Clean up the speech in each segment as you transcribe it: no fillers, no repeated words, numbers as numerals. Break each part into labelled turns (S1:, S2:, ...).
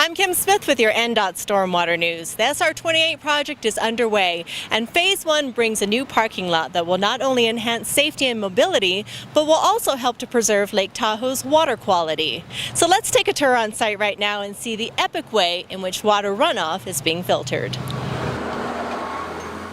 S1: I'm Kim Smith with your NDOT Stormwater News. The SR-28 project is underway, and Phase 1 brings a new parking lot that will not only enhance safety and mobility, but will also help to preserve Lake Tahoe's water quality. So let's take a tour on site right now and see the epic way in which water runoff is being filtered.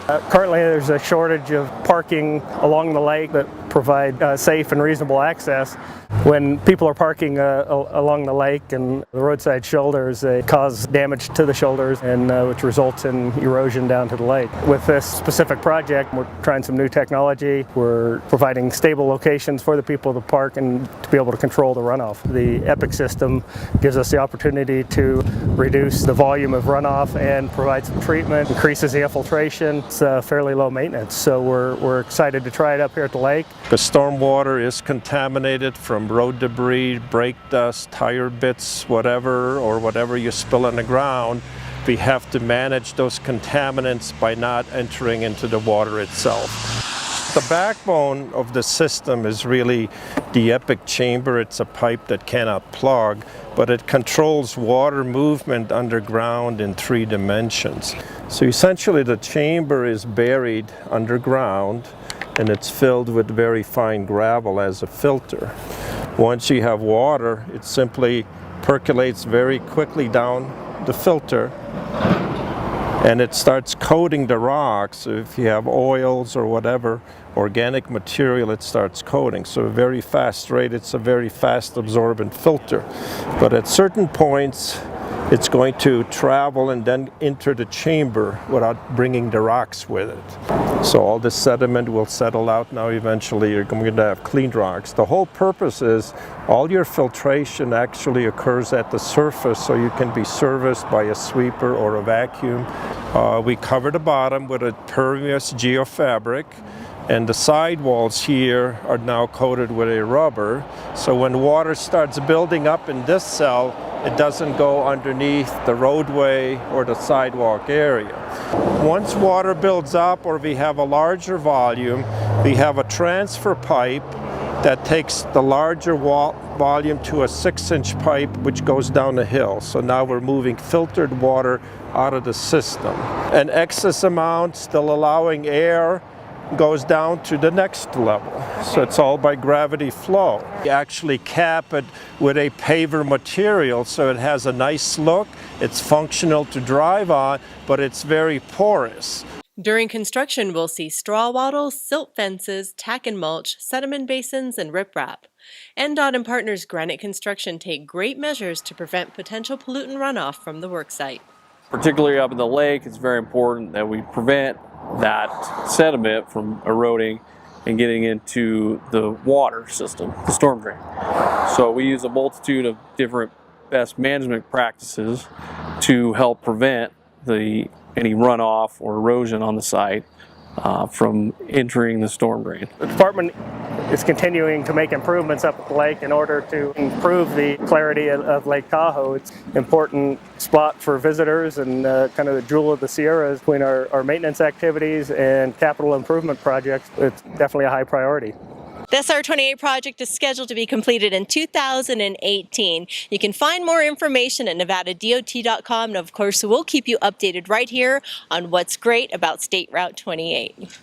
S2: Currently there's a shortage of parking along the lake that provide safe and reasonable access. When people are parking along the lake and the roadside shoulders, they cause damage to the shoulders, and which results in erosion down to the lake. With this specific project, we're trying some new technology. We're providing stable locations for the people to park and to be able to control the runoff. The EPIC system gives us the opportunity to reduce the volume of runoff and provide some treatment, increases the infiltration. It's fairly low maintenance, so we're excited to try it up here at the lake.
S3: The stormwater is contaminated from road debris, brake dust, tire bits, whatever you spill on the ground. We have to manage those contaminants by not entering into the water itself. The backbone of the system is really the EPIC chamber. It's a pipe that cannot plug, but it controls water movement underground in 3 dimensions. So essentially the chamber is buried underground and it's filled with very fine gravel as a filter. Once you have water, it simply percolates very quickly down the filter and it starts coating the rocks. So if you have oils or whatever organic material, it starts coating. So a very fast rate, it's a very fast absorbent filter. But at certain points, it's going to travel and then enter the chamber without bringing the rocks with it. So all the sediment will settle out. Now eventually you're going to have clean rocks. The whole purpose is all your filtration actually occurs at the surface, so you can be serviced by a sweeper or a vacuum. We cover the bottom with a pervious geofabric, and the sidewalls here are now coated with a rubber. So when water starts building up in this cell, it doesn't go underneath the roadway or the sidewalk area. Once water builds up or we have a larger volume, we have a transfer pipe that takes the larger volume to a 6-inch pipe which goes down a hill. So now we're moving filtered water out of the system. An excess amount, still allowing air, goes down to the next level. So it's all by gravity flow. You actually cap it with a paver material so it has a nice look, it's functional to drive on, but it's very porous.
S1: During construction, we'll see straw wattles, silt fences, tack and mulch, sediment basins, and riprap. NDOT and partners Granite Construction take great measures to prevent potential pollutant runoff from the worksite.
S4: Particularly up in the lake, it's very important that we prevent that sediment from eroding and getting into the water system, the storm drain. So we use a multitude of different best management practices to help prevent any runoff or erosion on the site from entering the storm drain.
S2: The department is continuing to make improvements up at the lake in order to improve the clarity of Lake Tahoe. It's an important spot for visitors and kind of the jewel of the Sierras. Between our maintenance activities and capital improvement projects, it's definitely a high priority.
S1: The SR-28 project is scheduled to be completed in 2018. You can find more information at nevadadot.com, and of course we'll keep you updated right here on what's great about State Route 28.